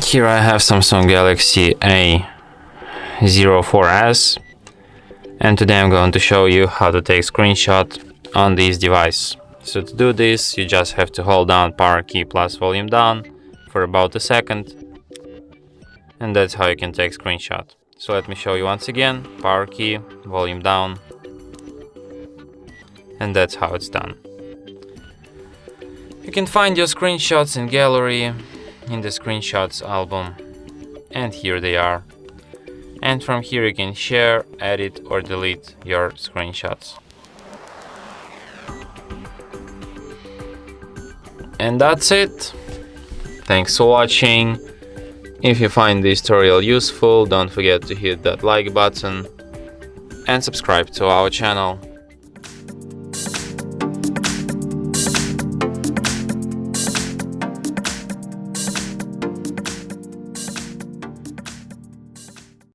Here I have Samsung Galaxy A04s, and today I'm going to show you how to take screenshot on this device. So to do this, you just have to hold down power key plus volume down for about a second, and that's how you can take screenshot. So let me show you once again: power key, volume down, and that's how it's done. You can find your screenshots in gallery, in the screenshots album, and here they are. And from here you can share, edit or delete your screenshots. And that's it. Thanks for watching. If you find this tutorial useful, don't forget to hit that like button and subscribe to our channel.